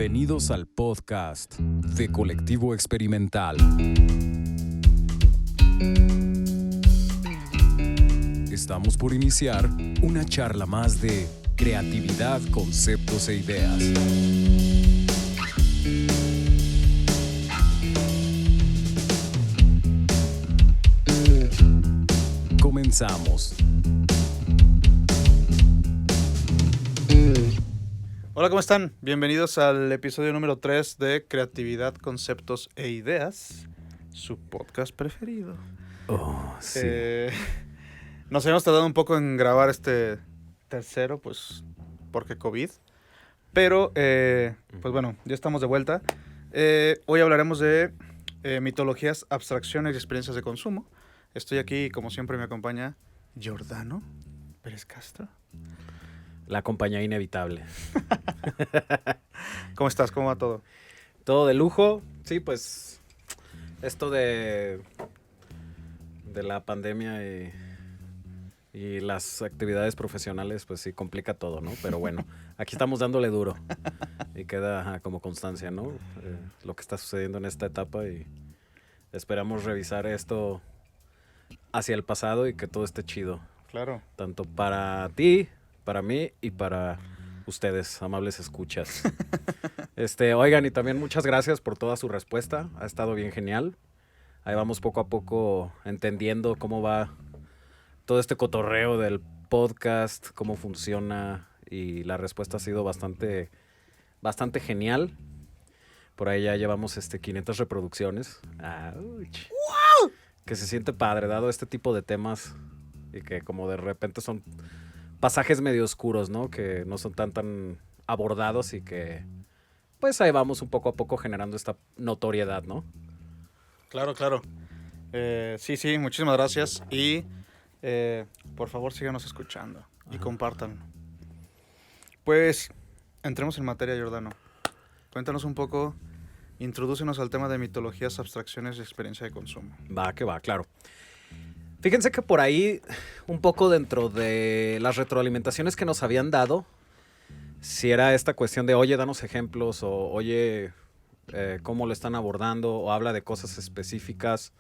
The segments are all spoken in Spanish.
Bienvenidos al podcast de Colectivo Experimental. Estamos por iniciar una charla más de creatividad, conceptos e ideas. Comenzamos. Hola, ¿cómo están? Bienvenidos al episodio número 3 de Creatividad, Conceptos e Ideas, su podcast preferido. Oh, sí. Nos habíamos tardado un poco en grabar este tercero, pues porque COVID. Pero, pues bueno, ya estamos de vuelta. Hoy hablaremos de mitologías, abstracciones y experiencias de consumo. Estoy aquí, como siempre, me acompaña Giordano Pérez Castro. La compañía inevitable. ¿Cómo estás? ¿Cómo va todo? Todo de lujo. Sí, pues esto de la pandemia y las actividades profesionales, pues sí complica todo, ¿no? Pero bueno, aquí estamos dándole duro y queda como constancia, ¿no? Lo que está sucediendo en esta etapa y esperamos revisar esto hacia el pasado y que todo esté chido. Claro. Tanto para ti, para mí y para ustedes, amables escuchas. Oigan, y también muchas gracias por toda su respuesta. Ha estado bien genial. Ahí vamos poco a poco entendiendo cómo va todo este cotorreo del podcast, cómo funciona, y la respuesta ha sido bastante genial. Por ahí ya llevamos 500 reproducciones. ¡Wow! Que se siente padre, dado este tipo de temas y que como de repente son pasajes medio oscuros, ¿no? Que no son tan abordados y que pues ahí vamos un poco a poco generando esta notoriedad, ¿no? Claro, claro. Sí, muchísimas gracias. Y por favor síganos escuchando y compartan. Pues entremos en materia, Giordano. Cuéntanos un poco, introdúcenos al tema de mitologías, abstracciones y experiencia de consumo. Va, que va, claro. Fíjense que por ahí, un poco dentro de las retroalimentaciones que nos habían dado, si era esta cuestión de, oye, danos ejemplos, o oye, cómo lo están abordando, o habla de cosas específicas.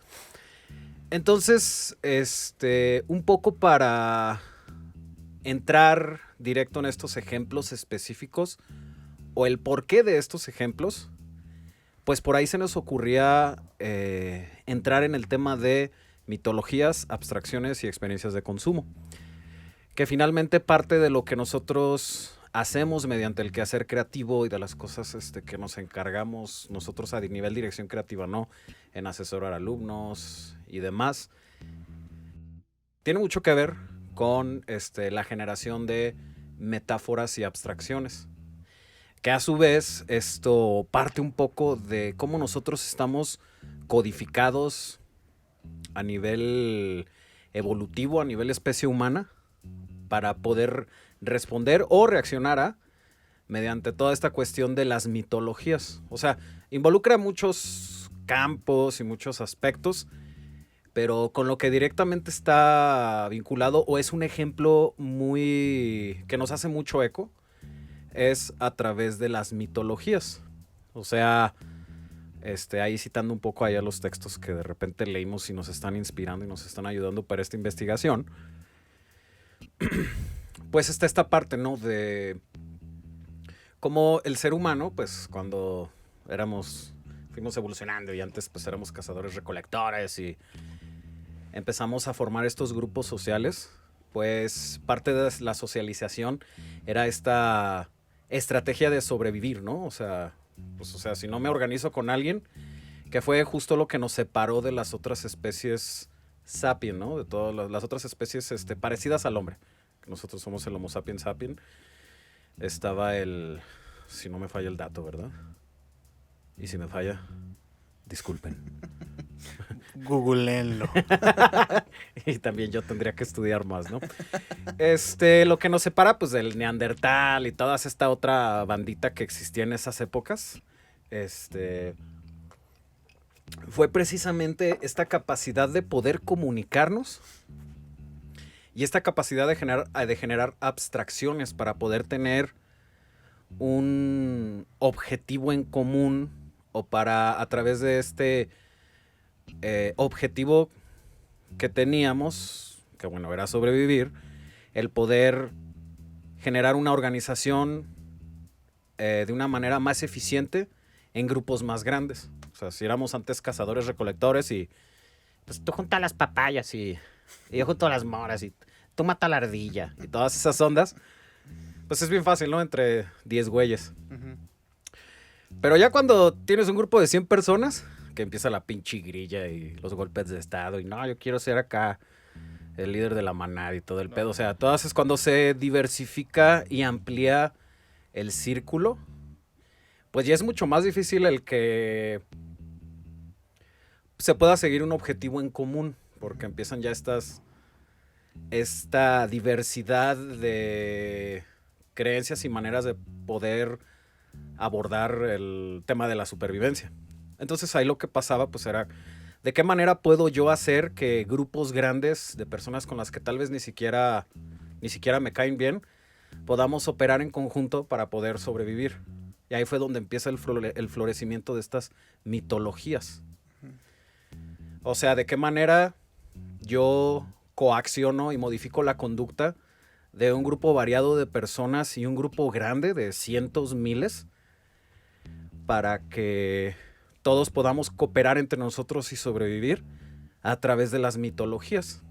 Entonces, un poco para entrar directo en estos ejemplos específicos, o el porqué de estos ejemplos, pues por ahí se nos ocurría entrar en el tema de mitologías, abstracciones y experiencias de consumo, que finalmente parte de lo que nosotros hacemos mediante el quehacer creativo y de las cosas que nos encargamos nosotros a nivel dirección creativa, ¿no? En asesorar alumnos y demás. Tiene mucho que ver con la generación de metáforas y abstracciones, que a su vez esto parte un poco de cómo nosotros estamos codificados a nivel evolutivo, a nivel especie humana, para poder responder o reaccionar mediante toda esta cuestión de las mitologías. O sea, involucra muchos campos y muchos aspectos, pero con lo que directamente está vinculado, o es un ejemplo muy que nos hace mucho eco, es a través de las mitologías. O sea, ahí citando un poco allá los textos que de repente leímos y nos están inspirando y nos están ayudando para esta investigación, pues está esta parte, ¿no? De cómo el ser humano, pues cuando fuimos evolucionando y antes pues éramos cazadores recolectores y empezamos a formar estos grupos sociales, pues parte de la socialización era esta estrategia de sobrevivir, ¿no? O sea, si no me organizo con alguien, que fue justo lo que nos separó de las otras especies sapiens, ¿no? De todas las otras especies parecidas al hombre. Que nosotros somos el Homo sapiens sapiens. Estaba si no me falla el dato, ¿verdad? Y si me falla, disculpen. Googleenlo. Y también yo tendría que estudiar más, ¿no? Lo que nos separa, pues, del Neandertal y toda esta otra bandita que existía en esas épocas, fue precisamente esta capacidad de poder comunicarnos y esta capacidad de generar abstracciones para poder tener un objetivo en común o para, a través de este objetivo que teníamos, que bueno, era sobrevivir, el poder generar una organización de una manera más eficiente en grupos más grandes. O sea, si éramos antes cazadores recolectores y pues tú juntas las papayas y yo junto las moras y tú mata la ardilla y todas esas ondas, pues es bien fácil, ¿no? Entre 10 güeyes. Ujú. Pero ya cuando tienes un grupo de 100 personas, que empieza la pinche grilla y los golpes de estado y no, yo quiero ser acá el líder de la manada y todo el pedo. O sea, todas es cuando se diversifica y amplía el círculo, pues ya es mucho más difícil el que se pueda seguir un objetivo en común, porque empiezan ya esta diversidad de creencias y maneras de poder abordar el tema de la supervivencia. Entonces ahí lo que pasaba pues era, ¿de qué manera puedo yo hacer que grupos grandes de personas con las que tal vez ni siquiera me caen bien, podamos operar en conjunto para poder sobrevivir? Y ahí fue donde empieza el florecimiento de estas mitologías. O sea, ¿de qué manera yo coacciono y modifico la conducta de un grupo variado de personas y un grupo grande de cientos, miles, para que todos podamos cooperar entre nosotros y sobrevivir a través de las mitologías?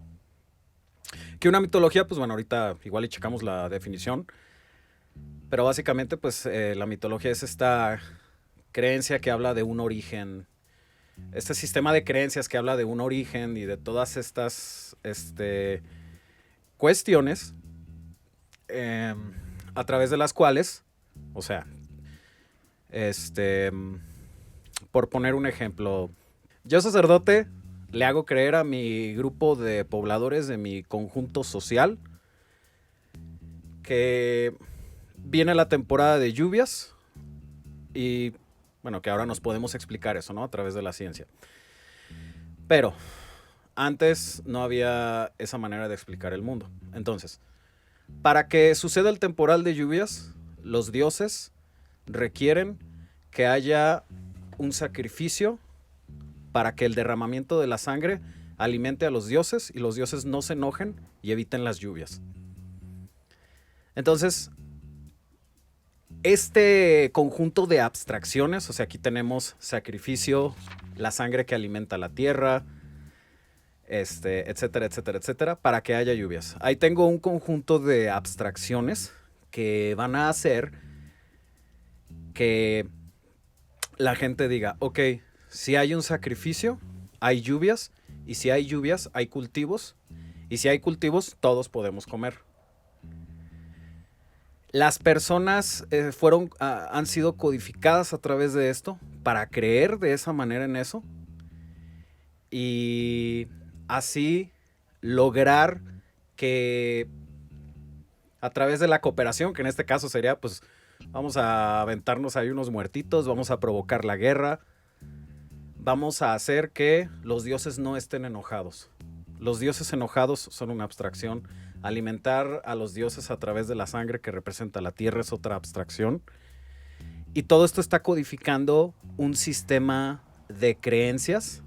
Que una mitología, pues bueno, ahorita igual y checamos la definición, pero básicamente pues la mitología es esta creencia que habla de un origen, este sistema de creencias que habla de un origen y de todas estas cuestiones a través de las cuales, o sea, por poner un ejemplo, yo sacerdote le hago creer a mi grupo de pobladores de mi conjunto social que viene la temporada de lluvias y bueno, que ahora nos podemos explicar eso, ¿no? A través de la ciencia. Pero antes no había esa manera de explicar el mundo. Entonces, para que suceda el temporal de lluvias, los dioses requieren que haya un sacrificio para que el derramamiento de la sangre alimente a los dioses y los dioses no se enojen y eviten las lluvias. Entonces, este conjunto de abstracciones, o sea, aquí tenemos sacrificio, la sangre que alimenta la tierra, etcétera, etcétera, etcétera, para que haya lluvias. Ahí tengo un conjunto de abstracciones que van a hacer que la gente diga, ok, si hay un sacrificio, hay lluvias, y si hay lluvias, hay cultivos, y si hay cultivos, todos podemos comer. Las personas han sido codificadas a través de esto para creer de esa manera en eso y así lograr que a través de la cooperación, que en este caso sería pues vamos a aventarnos ahí unos muertitos, vamos a provocar la guerra, vamos a hacer que los dioses no estén enojados. Los dioses enojados son una abstracción. Alimentar a los dioses a través de la sangre que representa la tierra es otra abstracción. Y todo esto está codificando un sistema de creencias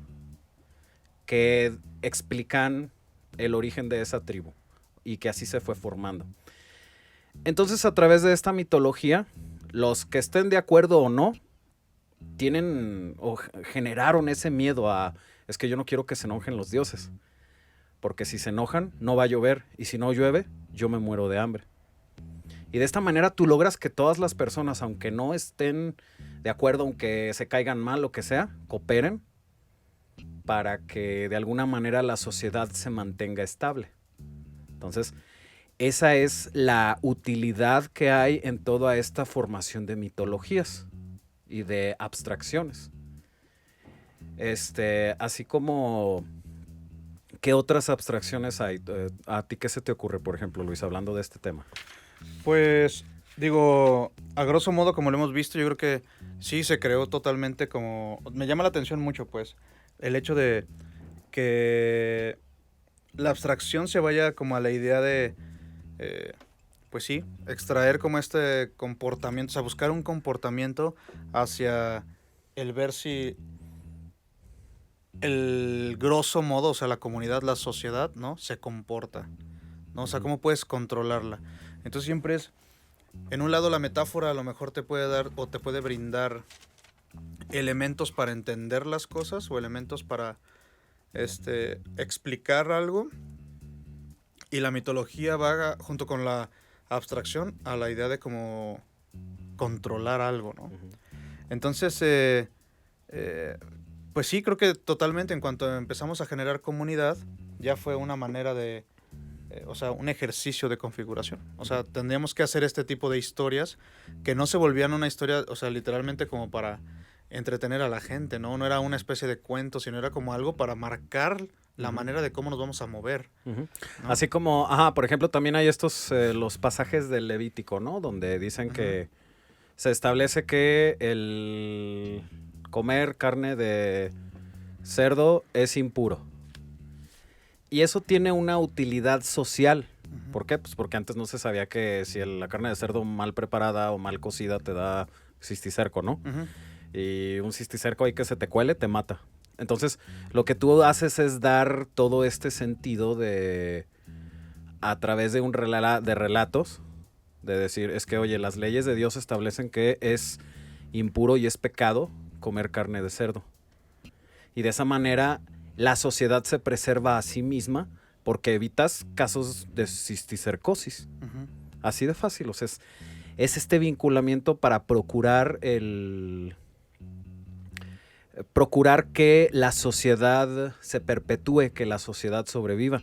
que explican el origen de esa tribu y que así se fue formando. Entonces, a través de esta mitología, los que estén de acuerdo o no, tienen o generaron ese miedo a, es que yo no quiero que se enojen los dioses. Porque si se enojan, no va a llover. Y si no llueve, yo me muero de hambre. Y de esta manera tú logras que todas las personas, aunque no estén de acuerdo, aunque se caigan mal, lo que sea, cooperen para que de alguna manera la sociedad se mantenga estable. Entonces, esa es la utilidad que hay en toda esta formación de mitologías y de abstracciones. Así como... ¿Qué otras abstracciones hay? ¿A ti qué se te ocurre, por ejemplo, Luis, hablando de este tema? Pues, digo, a grosso modo, como lo hemos visto, yo creo que sí se creó totalmente como... Me llama la atención mucho, pues, el hecho de que la abstracción se vaya como a la idea de pues sí, extraer como este comportamiento, o sea, buscar un comportamiento hacia el ver si el grosso modo, o sea, la comunidad, la sociedad, ¿no? Se comporta, ¿no? O sea, cómo puedes controlarla. Entonces siempre es, en un lado la metáfora a lo mejor te puede dar o te puede brindar elementos para entender las cosas o elementos para explicar algo, y la mitología va junto con la abstracción a la idea de cómo controlar algo, ¿no? Entonces, pues sí, creo que totalmente en cuanto empezamos a generar comunidad, ya fue una manera de, o sea, un ejercicio de configuración. O sea, tendríamos que hacer este tipo de historias que no se volvían una historia, o sea, literalmente como para entretener a la gente, ¿no? No era una especie de cuento, sino era como algo para marcar la manera de cómo nos vamos a mover. ¿No? Así como, por ejemplo, también hay estos, los pasajes del Levítico, ¿no? Donde dicen que se establece que el comer carne de cerdo es impuro. Y eso tiene una utilidad social. ¿Por qué? Pues porque antes no se sabía que si la carne de cerdo mal preparada o mal cocida te da cisticerco, ¿no? Y un cisticerco ahí que se te cuele te mata. Entonces, lo que tú haces es dar todo este sentido de, a través de de relatos, de decir, es que, oye, las leyes de Dios establecen que es impuro y es pecado comer carne de cerdo. Y de esa manera, la sociedad se preserva a sí misma porque evitas casos de cisticercosis. Así de fácil, o sea, es este vinculamiento para procurar que la sociedad se perpetúe, que la sociedad sobreviva.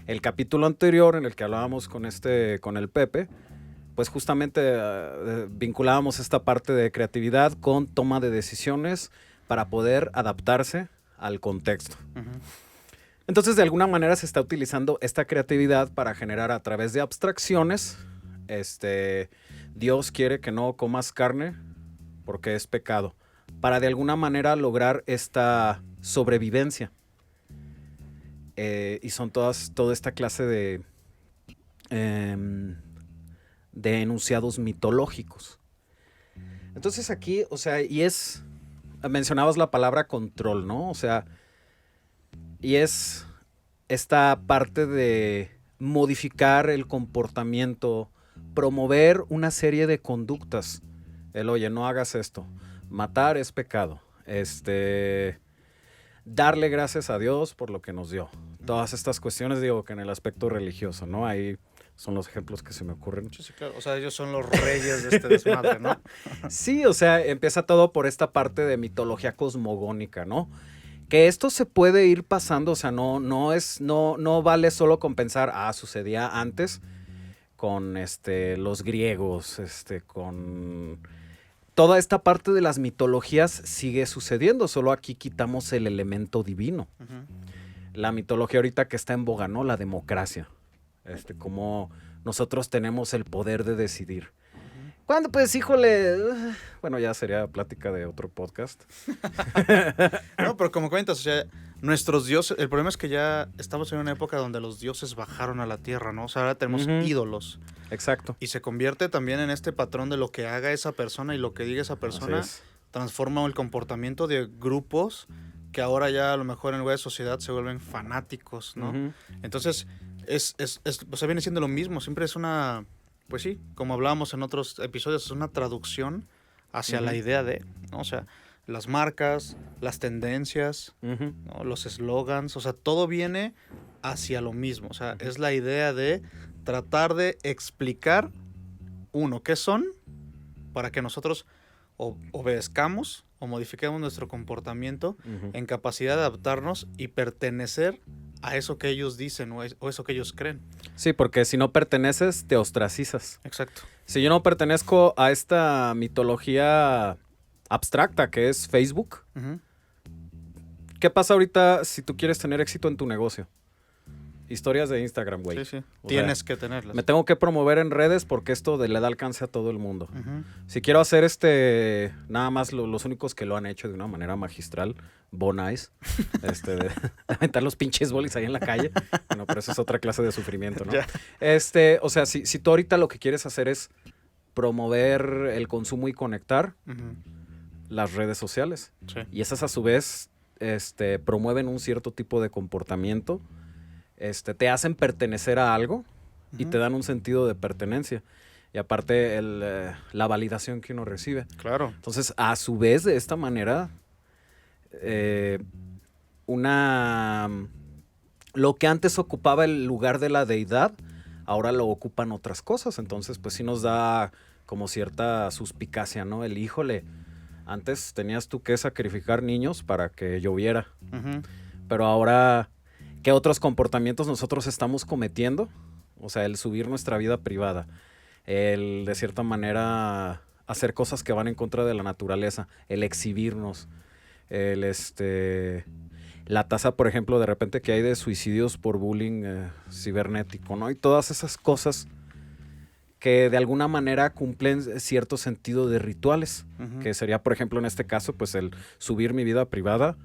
El capítulo anterior en el que hablábamos con el Pepe, pues justamente vinculábamos esta parte de creatividad con toma de decisiones para poder adaptarse al contexto. Entonces, de alguna manera se está utilizando esta creatividad para generar a través de abstracciones, Dios quiere que no comas carne porque es pecado, para de alguna manera lograr esta sobrevivencia. Y son toda esta clase de enunciados mitológicos. Entonces aquí, o sea, mencionabas la palabra control, ¿no? O sea, y es esta parte de modificar el comportamiento, promover una serie de conductas. Oye, no hagas esto. Matar es pecado. Darle gracias a Dios por lo que nos dio. Todas estas cuestiones, digo, que en el aspecto religioso, ¿no? Ahí son los ejemplos que se me ocurren. Sí, claro. O sea, ellos son los reyes de este desmadre, ¿no? Sí, o sea, empieza todo por esta parte de mitología cosmogónica, ¿no? Que esto se puede ir pasando, o sea, no vale solo con pensar, sucedía antes con los griegos, con toda esta parte de las mitologías sigue sucediendo, solo aquí quitamos el elemento divino. La mitología ahorita que está en boga, ¿no? La democracia. Como nosotros tenemos el poder de decidir. ¿Cuándo? Pues, híjole, bueno, ya sería plática de otro podcast. No, pero como comentas, o sea, nuestros dioses, el problema es que ya estamos en una época donde los dioses bajaron a la tierra, ¿no? O sea, ahora tenemos ídolos. Exacto. Y se convierte también en este patrón de lo que haga esa persona y lo que diga esa persona, transforma el comportamiento de grupos que ahora ya a lo mejor en lugar de sociedad se vuelven fanáticos, ¿no? Entonces, o sea, viene siendo lo mismo, siempre es una... Pues sí, como hablábamos en otros episodios, es una traducción hacia la idea de, ¿no? O sea, las marcas, las tendencias, ¿no? Los eslogans, o sea, todo viene hacia lo mismo. O sea, es la idea de tratar de explicar, qué son, para que nosotros obedezcamos o modifiquemos nuestro comportamiento en capacidad de adaptarnos y pertenecer a eso que ellos dicen o eso que ellos creen. Sí, porque si no perteneces, te ostracizas. Exacto. Si yo no pertenezco a esta mitología abstracta que es Facebook, ¿qué pasa ahorita si tú quieres tener éxito en tu negocio? historias de Instagram, güey. Sí, sí. O Tienes sea, que tenerlas. me tengo que promover en redes porque esto le da alcance a todo el mundo. Ujú. Si quiero hacer nada más los únicos que lo han hecho de una manera magistral, Bonais, de aventar los pinches bolis ahí en la calle. Bueno, pero eso es otra clase de sufrimiento, ¿no? Ya. O sea, si tú ahorita lo que quieres hacer es promover el consumo y conectar, Ujú. las redes sociales. Sí. Y esas a su vez promueven un cierto tipo de comportamiento, te hacen pertenecer a algo y Ujú. te dan un sentido de pertenencia. Y aparte la validación que uno recibe. Claro. Entonces, a su vez, de esta manera, lo que antes ocupaba el lugar de la deidad, ahora lo ocupan otras cosas. Entonces, pues sí nos da como cierta suspicacia, ¿no? El híjole, antes tenías tú que sacrificar niños para que lloviera. Ujú. Pero ahora, ¿qué otros comportamientos nosotros estamos cometiendo? O sea, el subir nuestra vida privada, el de cierta manera hacer cosas que van en contra de la naturaleza, el exhibirnos, la tasa, por ejemplo, de repente que hay de suicidios por bullying cibernético, ¿no? Y todas esas cosas que de alguna manera cumplen cierto sentido de rituales, Ujú. que sería, por ejemplo, en este caso, pues el subir mi vida privada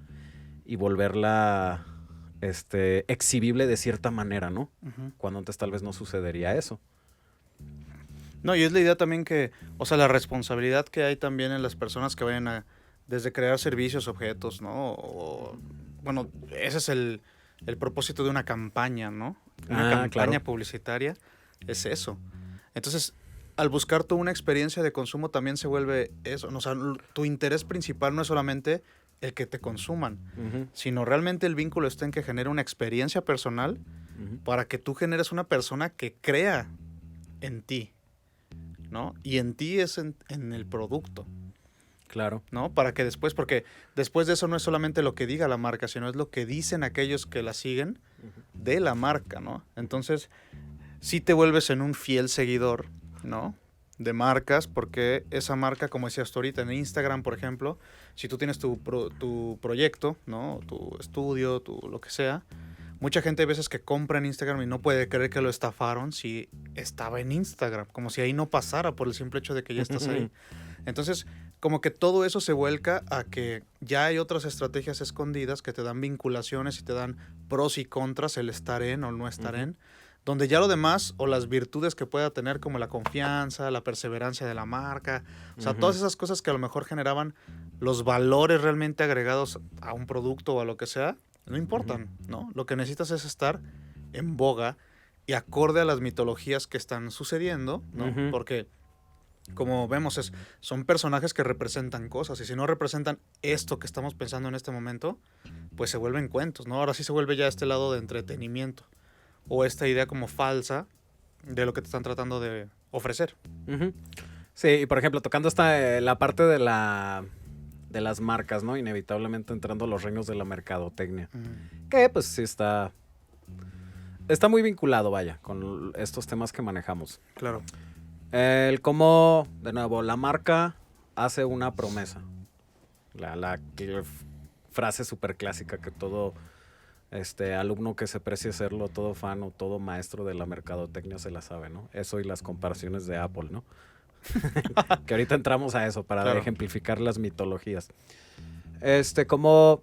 y volverla exhibible de cierta manera, ¿no? Ujú. Cuando antes tal vez no sucedería eso. No, y es la idea también que, o sea, la responsabilidad que hay también en las personas que vayan a, desde crear servicios, objetos, ¿no? Bueno, ese es el propósito de una campaña, ¿no? Una campaña claro. publicitaria es eso. Entonces, al buscar tú una experiencia de consumo también se vuelve eso, ¿no? O sea, tu interés principal no es solamente el que te consuman, Uh-huh. sino realmente el vínculo está en que genere una experiencia personal Uh-huh. para que tú generes una persona que crea en ti, ¿no? Y en ti es en el producto, Claro. ¿no? Para que después, porque después de eso no es solamente lo que diga la marca, sino es lo que dicen aquellos que la siguen de la marca, ¿no? Entonces, sí te vuelves en un fiel seguidor, ¿no? De marcas, porque esa marca, como decías tú ahorita, en Instagram, por ejemplo, si tú tienes tu proyecto, ¿no? Tu estudio, lo que sea, mucha gente a veces que compra en Instagram y no puede creer que lo estafaron si estaba en Instagram, como si ahí no pasara por el simple hecho de que ya estás ahí. Entonces, como que todo eso se vuelca a que ya hay otras estrategias escondidas que te dan vinculaciones y te dan pros y contras, el estar en o no estar Ujú. en, donde ya lo demás o las virtudes que pueda tener como la confianza, la perseverancia de la marca, o sea, Ujú. todas esas cosas que a lo mejor generaban los valores realmente agregados a un producto o a lo que sea, no importan, ¿no? Lo que necesitas es estar en boga y acorde a las mitologías que están sucediendo, ¿no? Ujú. Porque, como vemos, son personajes que representan cosas y si no representan esto que estamos pensando en este momento, pues se vuelven cuentos, ¿no? Ahora sí se vuelve ya este lado de entretenimiento o esta idea como falsa de lo que te están tratando de ofrecer. Ujú. Sí, y por ejemplo, tocando la parte de las marcas, ¿no? Inevitablemente entrando a los reinos de la mercadotecnia. Que pues sí está muy vinculado, vaya, con estos temas que manejamos. Claro. El cómo, de nuevo, la marca hace una promesa. Frase súper clásica que todo alumno que se precie serlo, todo fan o todo maestro de la mercadotecnia se la sabe, ¿no? Eso y las comparaciones de Apple, ¿no? Que ahorita entramos a eso para Claro. ejemplificar las mitologías. Como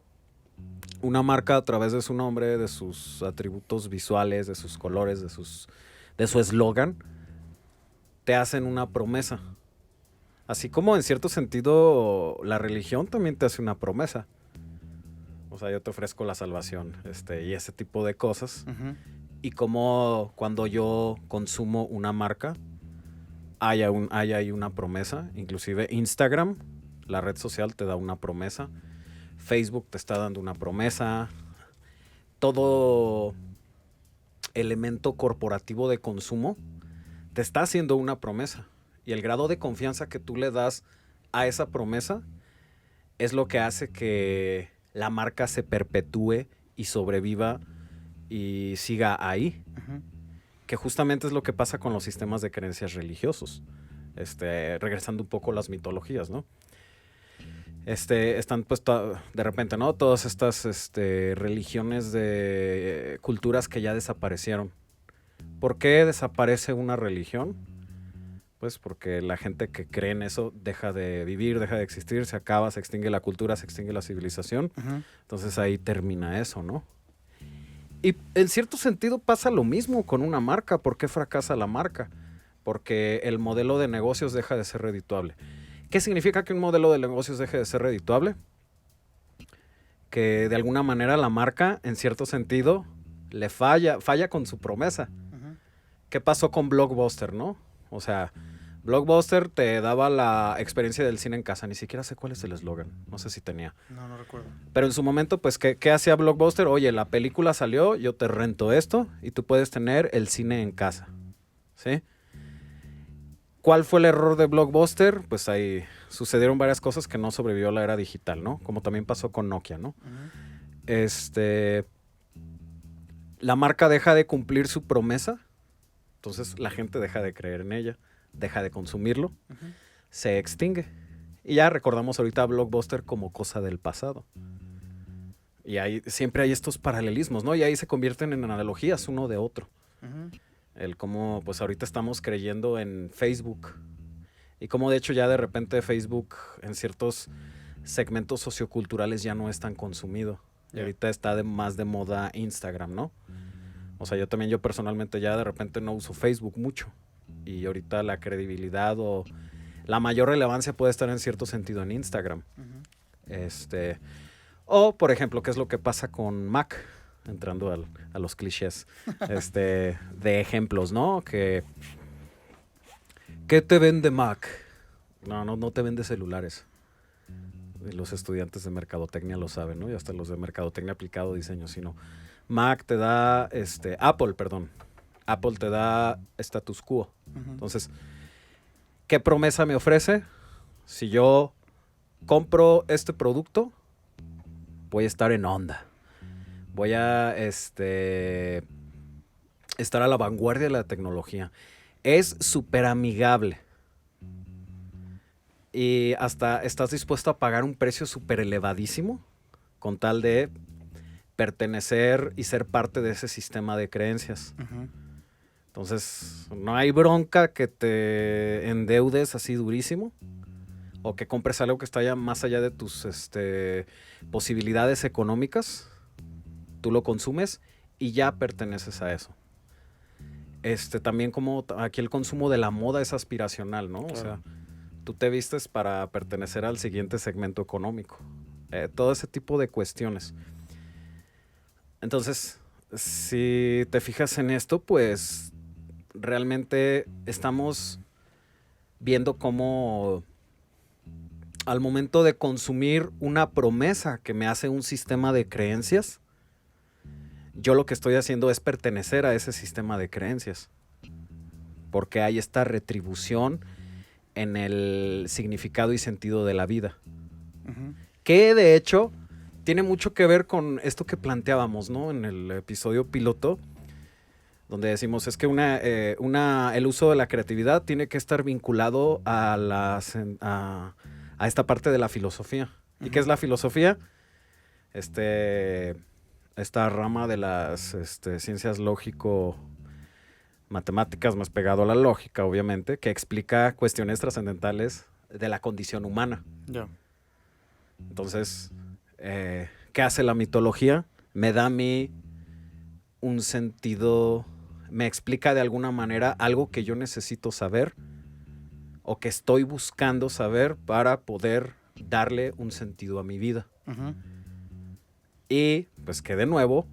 una marca a través de su nombre, de sus atributos visuales, de sus colores, de su eslogan, te hacen una promesa. Así como en cierto sentido la religión también te hace una promesa. O sea, yo te ofrezco la salvación, y ese tipo de cosas. Ujú. Y como cuando yo consumo una marca, hay ahí una promesa. Inclusive Instagram, la red social, te da una promesa. Facebook te está dando una promesa. Todo elemento corporativo de consumo te está haciendo una promesa. Y el grado de confianza que tú le das a esa promesa es lo que hace que la marca se perpetúe y sobreviva y siga ahí. Ujú. Que justamente es lo que pasa con los sistemas de creencias religiosos. Regresando un poco a las mitologías, ¿no? están pues de repente, ¿no? Todas estas religiones de culturas que ya desaparecieron. ¿Por qué desaparece una religión? Pues porque la gente que cree en eso deja de vivir, deja de existir, se acaba, se extingue la cultura, se extingue la civilización. Entonces ahí termina eso, ¿no? Y en cierto sentido pasa lo mismo con una marca. ¿Por qué fracasa la marca? Porque el modelo de negocios deja de ser redituable. ¿Qué significa que un modelo de negocios deje de ser redituable? Que de alguna manera la marca, en cierto sentido, le falla con su promesa. ¿Qué pasó con Blockbuster, no? O sea, Blockbuster te daba la experiencia del cine en casa. Ni siquiera sé cuál es el eslogan. No sé si tenía. No recuerdo. Pero en su momento, pues, ¿qué hacía Blockbuster? Oye, la película salió, yo te rento esto y tú puedes tener el cine en casa. ¿Sí? ¿Cuál fue el error de Blockbuster? Pues ahí sucedieron varias cosas que no sobrevivió a la era digital, ¿no? Como también pasó con Nokia, ¿no? La marca deja de cumplir su promesa, entonces la gente deja de creer en ella, deja de consumirlo, se extingue. Y ya recordamos ahorita a Blockbuster como cosa del pasado. Y ahí siempre hay estos paralelismos, ¿no? Y ahí se convierten en analogías uno de otro. El cómo, pues ahorita estamos creyendo en Facebook. Y cómo de hecho ya de repente Facebook en ciertos segmentos socioculturales ya no es tan consumido. Y ahorita está más de moda Instagram, ¿no? O sea, yo personalmente ya de repente no uso Facebook mucho. Y ahorita la credibilidad o la mayor relevancia puede estar en cierto sentido en Instagram. O, por ejemplo, ¿qué es lo que pasa con Mac? Entrando a los clichés de ejemplos, ¿no? ¿Qué te vende Mac? No te vende celulares. Los estudiantes de mercadotecnia lo saben, ¿no? Y hasta los de mercadotecnia aplicado diseño, sino Mac te da, Apple te da status quo. Entonces, ¿qué promesa me ofrece? Si yo compro este producto, voy a estar en onda. Voy a estar a la vanguardia de la tecnología. Es súper amigable. Y hasta estás dispuesto a pagar un precio súper elevadísimo con tal de pertenecer y ser parte de ese sistema de creencias. Entonces, no hay bronca que te endeudes así durísimo o que compres algo que está ya más allá de tus posibilidades económicas. Tú lo consumes y ya perteneces a eso. También como aquí el consumo de la moda es aspiracional, ¿no? Claro. O sea, tú te vistes para pertenecer al siguiente segmento económico. Todo ese tipo de cuestiones. Entonces, si te fijas en esto, pues realmente estamos viendo cómo al momento de consumir una promesa que me hace un sistema de creencias, yo lo que estoy haciendo es pertenecer a ese sistema de creencias. Porque hay esta retribución en el significado y sentido de la vida. Que de hecho tiene mucho que ver con esto que planteábamos, ¿no? En el episodio piloto, donde decimos es que el uso de la creatividad tiene que estar vinculado a esta parte de la filosofía. ¿Y qué es la filosofía? Esta rama de las ciencias lógico-matemáticas, más pegado a la lógica, obviamente, que explica cuestiones trascendentales de la condición humana. Entonces, ¿qué hace la mitología? Me da a mí un sentido, me explica de alguna manera algo que yo necesito saber o que estoy buscando saber para poder darle un sentido a mi vida. Y pues que de nuevo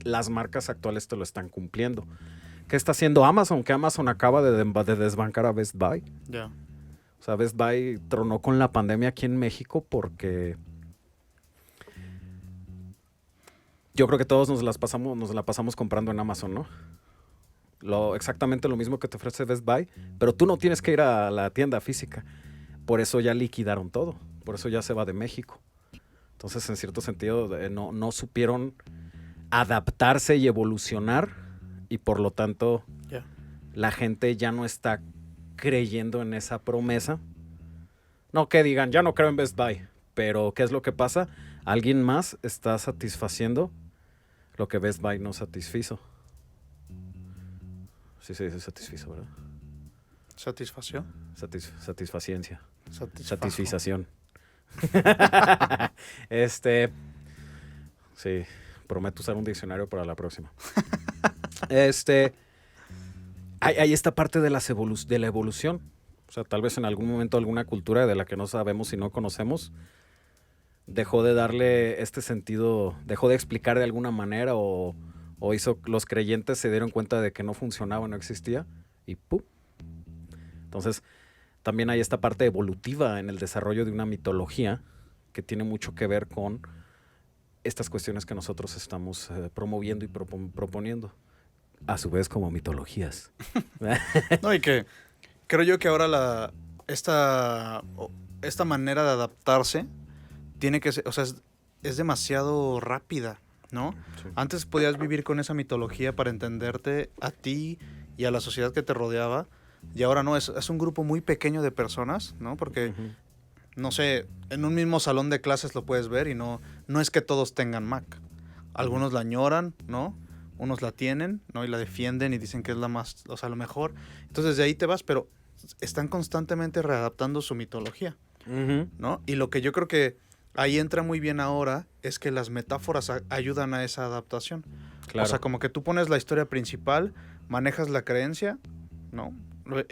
las marcas actuales te lo están cumpliendo. ¿Qué está haciendo Amazon? Que Amazon acaba de desbancar a Best Buy. O sea, Best Buy tronó con la pandemia aquí en México porque yo creo que todos nos la pasamos comprando en Amazon, ¿no? Exactamente lo mismo que te ofrece Best Buy, pero tú no tienes que ir a la tienda física. Por eso ya liquidaron todo. Por eso ya se va de México. Entonces, en cierto sentido, no supieron adaptarse y evolucionar y por lo tanto la gente ya no está creyendo en esa promesa No que digan, ya no creo en Best Buy, pero ¿qué es lo que pasa? Alguien más está satisfaciendo lo que Best Buy no satisfizo. Sí se dice satisfizo, ¿verdad? ¿Satisfacción? Satisfaciencia. Satisfajo. Satisfización. Sí, prometo usar un diccionario para la próxima. Hay esta parte de de la evolución. O sea, tal vez en algún momento alguna cultura de la que no sabemos y no conocemos dejó de darle este sentido, dejó de explicar de alguna manera o hizo los creyentes se dieron cuenta de que no funcionaba, no existía y ¡pum! Entonces, también hay esta parte evolutiva en el desarrollo de una mitología que tiene mucho que ver con estas cuestiones que nosotros estamos promoviendo y proponiendo, a su vez como mitologías. No, y que creo yo que ahora esta manera de adaptarse tiene que ser, o sea, es demasiado rápida, ¿no? Sí. Antes podías vivir con esa mitología para entenderte a ti y a la sociedad que te rodeaba, y ahora no, es un grupo muy pequeño de personas, ¿no? Porque, no sé, en un mismo salón de clases lo puedes ver y no es que todos tengan Mac. Algunos la añoran, ¿no? Unos la tienen, ¿no? Y la defienden y dicen que es la más, o sea, lo mejor. Entonces de ahí te vas, pero están constantemente readaptando su mitología, ¿no? Y lo que yo creo que ahí entra muy bien ahora es que las metáforas ayudan a esa adaptación. Claro. O sea, como que tú pones la historia principal, manejas la creencia, ¿no?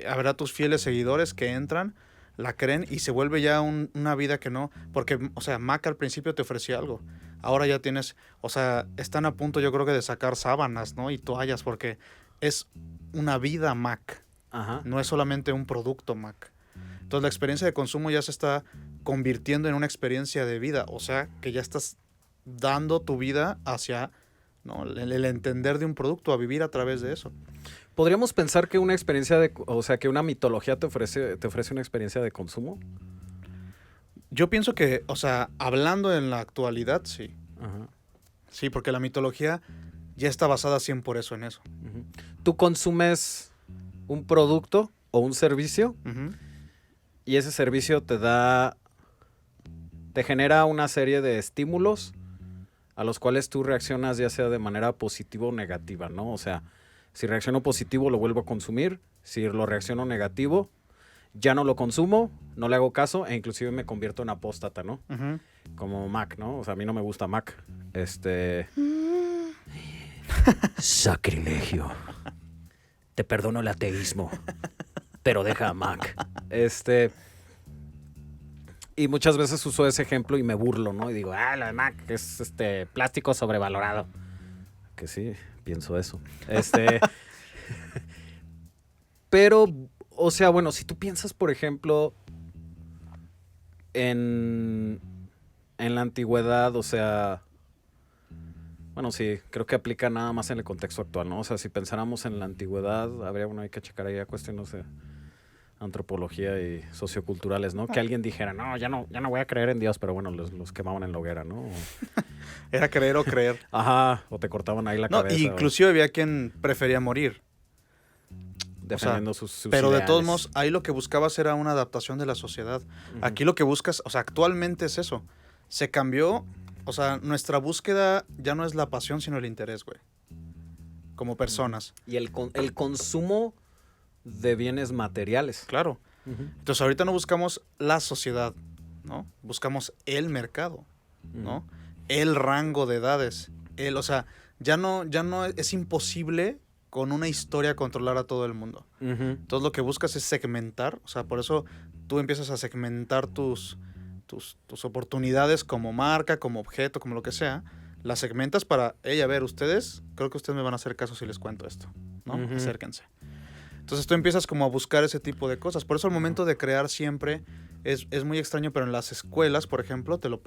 Habrá tus fieles seguidores que entran, la creen y se vuelve ya una vida que no... Porque, o sea, Mac al principio te ofrecía algo. Ahora ya tienes... O sea, están a punto yo creo que de sacar sábanas, ¿no? Y toallas porque es una vida Mac. Ajá. No es solamente un producto Mac. Entonces la experiencia de consumo ya se está convirtiendo en una experiencia de vida. O sea, que ya estás dando tu vida hacia, ¿no?, el entender de un producto, a vivir a través de eso. ¿Podríamos pensar que una experiencia o sea, que una mitología te ofrece una experiencia de consumo? Yo pienso que, o sea, hablando en la actualidad, sí. Ajá. Sí, porque la mitología ya está basada 100% en eso. Uh-huh. Tú consumes un producto o un servicio y ese servicio te genera una serie de estímulos a los cuales tú reaccionas ya sea de manera positiva o negativa, ¿no? O sea, si reacciono positivo lo vuelvo a consumir, si lo reacciono negativo ya no lo consumo, no le hago caso e inclusive me convierto en apóstata, ¿no? Como Mac, ¿no? O sea, a mí no me gusta Mac. Sacrilegio. Te perdono el ateísmo, pero deja a Mac. Y muchas veces uso ese ejemplo y me burlo, ¿no? Y digo, lo de Mac es plástico sobrevalorado. Que sí, pienso eso. Pero, o sea, bueno, si tú piensas, por ejemplo, en la antigüedad, o sea, bueno, sí, creo que aplica nada más en el contexto actual, ¿no? O sea, si pensáramos en la antigüedad, hay que checar ahí a cuestiones de antropología y socioculturales, ¿no? Que alguien dijera, no, ya no voy a creer en Dios, pero bueno, los quemaban en la hoguera, ¿no? Era creer o creer. Ajá, o te cortaban ahí la cabeza. Inclusive había quien prefería morir. Defendiendo sus pero ideales. De todos modos, ahí lo que buscabas era una adaptación de la sociedad. Aquí lo que buscas, o sea, actualmente es eso. Se cambió, o sea, nuestra búsqueda ya no es la pasión, sino el interés, güey. Como personas. Y el consumo de bienes materiales. Claro. Entonces ahorita no buscamos la sociedad, ¿no? Buscamos el mercado, ¿no? El rango de edades. O sea, ya no es imposible con una historia controlar a todo el mundo. Entonces lo que buscas es segmentar, o sea, por eso tú empiezas a segmentar tus oportunidades como marca, como objeto, como lo que sea. Las segmentas para, a ver, creo que ustedes me van a hacer caso si les cuento esto, ¿no? Acérquense. Entonces tú empiezas como a buscar ese tipo de cosas. Por eso al momento de crear siempre es muy extraño, pero en las escuelas, por ejemplo, te lo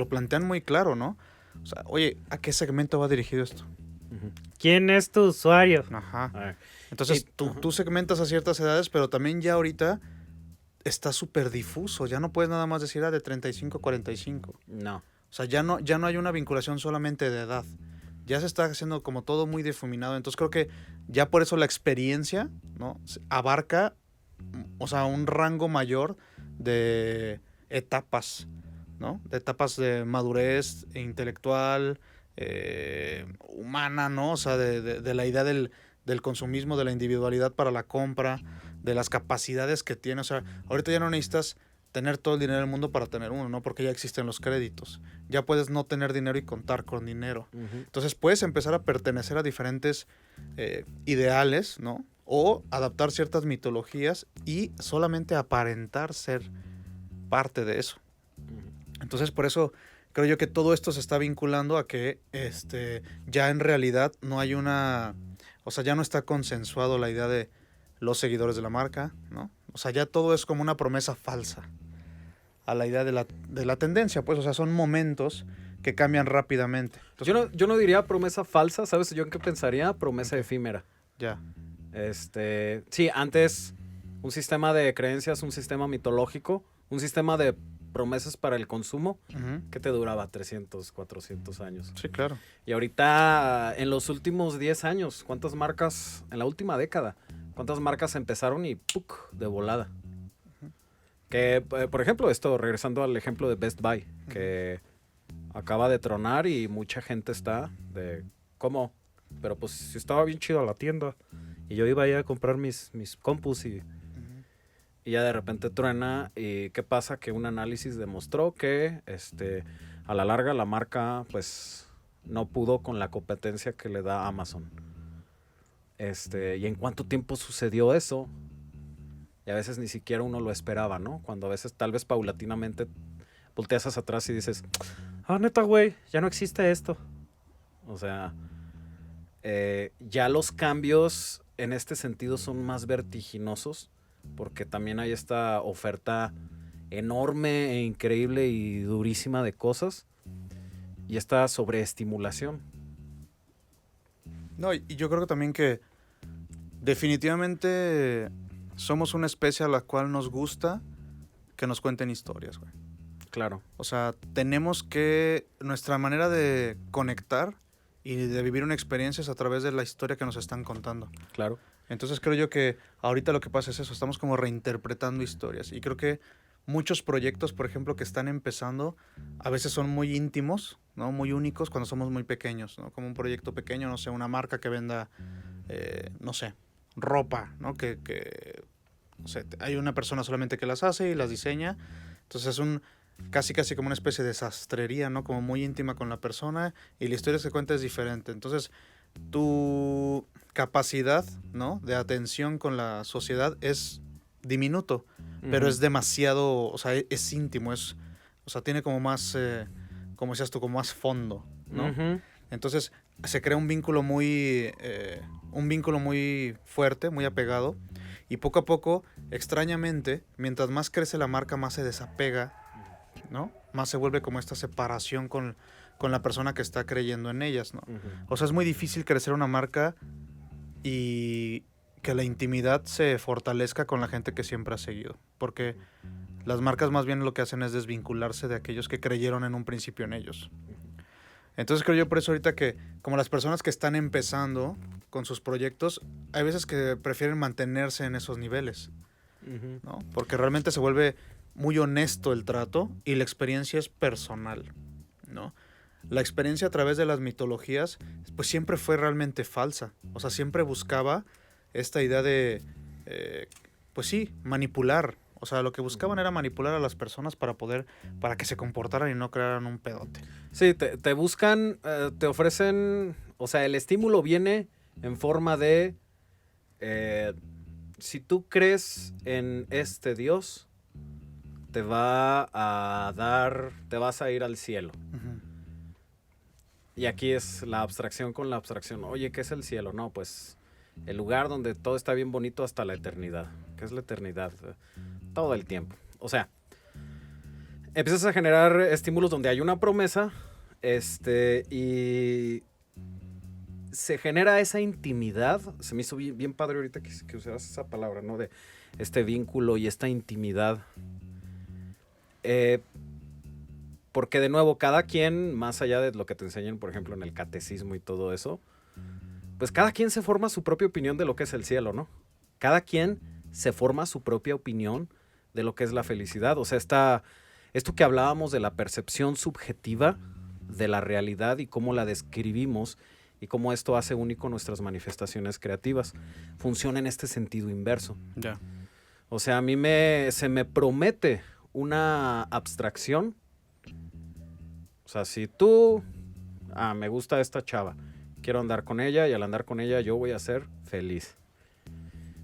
plantean muy claro, ¿no? O sea, oye, ¿a qué segmento va dirigido esto? ¿Quién es tu usuario? Ajá. Entonces tú segmentas a ciertas edades, pero también ya ahorita está súper difuso. Ya no puedes nada más decir de 35 a 45. No. O sea, ya no hay una vinculación solamente de edad. Ya se está haciendo como todo muy difuminado. Entonces creo que ya por eso la experiencia, ¿no?, abarca, o sea, un rango mayor de etapas, ¿no? De etapas de madurez intelectual, humana, ¿no? O sea, de la idea del consumismo, de la individualidad para la compra, de las capacidades que tiene. O sea, ahorita ya no necesitas tener todo el dinero del mundo para tener uno, ¿no? Porque ya existen los créditos. Ya puedes no tener dinero y contar con dinero. Entonces puedes empezar a pertenecer a diferentes ideales, ¿no? O adaptar ciertas mitologías y solamente aparentar ser parte de eso. Entonces por eso creo yo que todo esto se está vinculando a que ya en realidad no hay una... O sea, ya no está consensuado la idea de los seguidores de la marca, ¿no? O sea, ya todo es como una promesa falsa a la idea de la tendencia, pues. O sea, son momentos que cambian rápidamente. Entonces, Yo no diría promesa falsa, ¿sabes? Yo en qué pensaría promesa efímera. ya. Sí, antes un sistema de creencias, un sistema mitológico, un sistema de promesas para el consumo Ujú. que te duraba 300, 400 años. Sí, claro. Y ahorita, en los últimos 10 años, ¿cuántas marcas, en la última década, cuántas marcas empezaron y ¡puc! De volada? Que, por ejemplo, regresando al ejemplo de Best Buy, que acaba de tronar y mucha gente está de, ¿cómo? Pero pues si estaba bien chida la tienda y yo iba ahí a comprar mis compus y ya de repente truena. ¿Y qué pasa? Que un análisis demostró que a la larga la marca pues no pudo con la competencia que le da Amazon. ¿Y en cuánto tiempo sucedió eso? Y a veces ni siquiera uno lo esperaba, ¿no? Cuando a veces tal vez paulatinamente volteas hacia atrás y dices, Neta, güey, ya no existe esto. o sea, ya los cambios en este sentido son más vertiginosos porque también hay esta oferta enorme e increíble y durísima de cosas y esta sobreestimulación. No, y yo creo que también que definitivamente somos una especie a la cual nos gusta que nos cuenten historias, güey. Claro. O sea, tenemos que... Nuestra manera de conectar y de vivir una experiencia es a través de la historia que nos están contando. Claro. Entonces creo yo que ahorita lo que pasa es eso, estamos como reinterpretando historias. Y creo que muchos proyectos, por ejemplo, que están empezando, a veces son muy íntimos, ¿no? Muy únicos cuando somos muy pequeños, ¿no? Como un proyecto pequeño, no sé, una marca que venda, no sé, ropa, ¿no? No sé, hay una persona solamente que las hace y las diseña. Entonces es casi como una especie de sastrería, ¿no? Como muy íntima con la persona y la historia que se cuenta es diferente. Entonces tu capacidad, ¿no? De atención con la sociedad es diminuto, pero es demasiado, o sea, es íntimo, o sea, tiene como más, como decías tú, como más fondo, ¿no? Entonces se crea un vínculo muy fuerte, muy apegado, y poco a poco, extrañamente, mientras más crece la marca, más se desapega, ¿no? Más se vuelve como esta separación con la persona que está creyendo en ellas, ¿no? O sea, es muy difícil crecer una marca y que la intimidad se fortalezca con la gente que siempre ha seguido, porque las marcas más bien lo que hacen es desvincularse de aquellos que creyeron en un principio en ellos. Entonces creo yo por eso ahorita que como las personas que están empezando con sus proyectos, hay veces que prefieren mantenerse en esos niveles, ¿no? Porque realmente se vuelve muy honesto el trato y la experiencia es personal, ¿no? La experiencia a través de las mitologías pues siempre fue realmente falsa, o sea, siempre buscaba esta idea de, pues sí, manipular. O sea, lo que buscaban era manipular a las personas para que se comportaran y no crearan un pedote. Sí, te buscan, te ofrecen, o sea, el estímulo viene en forma de, si tú crees en este Dios, te va a dar, te vas a ir al cielo. Y aquí es la abstracción con la abstracción. Oye, ¿qué es el cielo? No, pues el lugar donde todo está bien bonito hasta la eternidad. ¿Qué es la eternidad? Todo el tiempo. O sea, empiezas a generar estímulos donde hay una promesa, y se genera esa intimidad. Se me hizo bien padre ahorita que usaras esa palabra, ¿no? De este vínculo y esta intimidad. Porque de nuevo, cada quien, más allá de lo que te enseñan, por ejemplo, en el catecismo y todo eso, pues cada quien se forma su propia opinión de lo que es el cielo, ¿no? Cada quien se forma su propia opinión de lo que es la felicidad. O sea, esto que hablábamos de la percepción subjetiva de la realidad y cómo la describimos y cómo esto hace único nuestras manifestaciones creativas, funciona en este sentido inverso. Ya. O sea, a mí se me promete una abstracción. O sea, si tú, me gusta esta chava, quiero andar con ella y al andar con ella yo voy a ser feliz.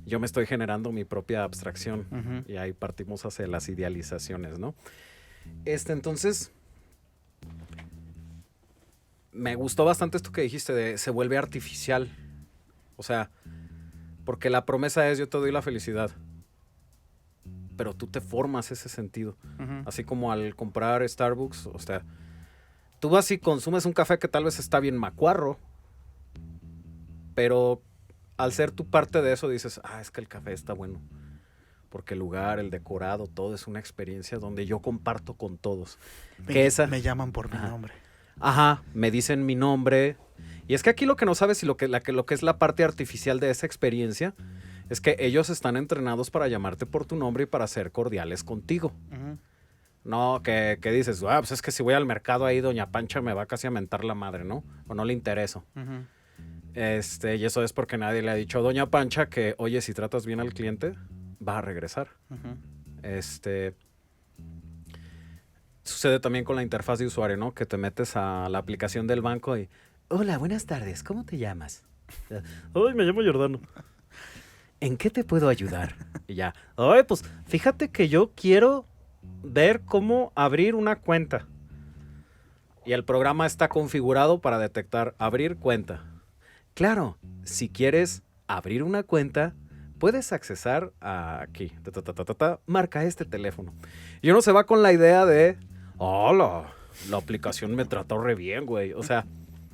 Yo me estoy generando mi propia abstracción y ahí partimos hacia las idealizaciones, ¿no? Entonces, me gustó bastante esto que dijiste de se vuelve artificial. O sea, porque la promesa es yo te doy la felicidad, pero tú te formas ese sentido. Así como al comprar Starbucks, o sea, tú vas y consumes un café que tal vez está bien macuarro, pero al ser tú parte de eso dices, es que el café está bueno. Porque el lugar, el decorado, todo es una experiencia donde yo comparto con todos. Me llaman por mi nombre. Ajá, me dicen mi nombre. Y es que aquí lo que no sabes y lo que es la parte artificial de esa experiencia es que ellos están entrenados para llamarte por tu nombre y para ser cordiales contigo. No, que dices, pues es que si voy al mercado ahí, Doña Pancha me va casi a mentar la madre, ¿no? O no le intereso. Y eso es porque nadie le ha dicho a Doña Pancha que, oye, si tratas bien al cliente, va a regresar. Sucede también con la interfaz de usuario, ¿no? Que te metes a la aplicación del banco y, hola, buenas tardes, ¿cómo te llamas? Ay, me llamo Giordano. ¿En qué te puedo ayudar? Y ya, Ay, pues fíjate que yo quiero ver cómo abrir una cuenta. y el programa está configurado para detectar abrir cuenta. Claro, si quieres abrir una cuenta, puedes accesar aquí. Marca este teléfono. Y uno se va con la idea de, la aplicación me trató re bien, güey. O sea,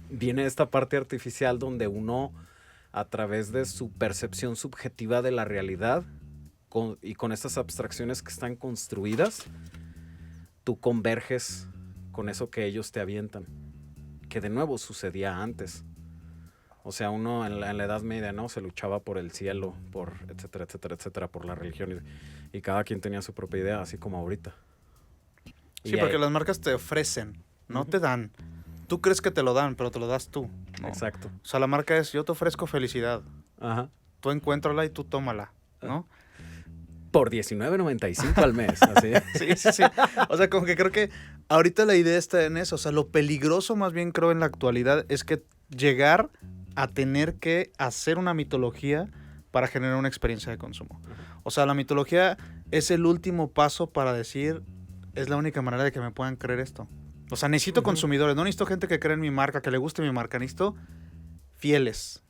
viene esta parte artificial donde uno, a través de su percepción subjetiva de la realidad y con estas abstracciones que están construidas, tú converges con eso que ellos te avientan. Que de nuevo sucedía antes. O sea, uno en la Edad Media, ¿no? Se luchaba por el cielo, por etcétera, etcétera, etcétera, por la religión. Y cada quien tenía su propia idea, así como ahorita. Sí, porque las marcas te ofrecen, no te dan. Tú crees que te lo dan, pero te lo das tú, ¿no? Exacto. O sea, la marca es, yo te ofrezco felicidad. Ajá. Tú encuéntrala y tú tómala, ¿no? Por $19.95 al mes, así. Sí. O sea, como que creo que ahorita la idea está en eso. O sea, lo peligroso más bien creo en la actualidad es que llegar a tener que hacer una mitología para generar una experiencia de consumo. O sea, la mitología es el último paso para decir, es la única manera de que me puedan creer esto. O sea, necesito consumidores, no necesito gente que cree en mi marca, que le guste mi marca, necesito fieles,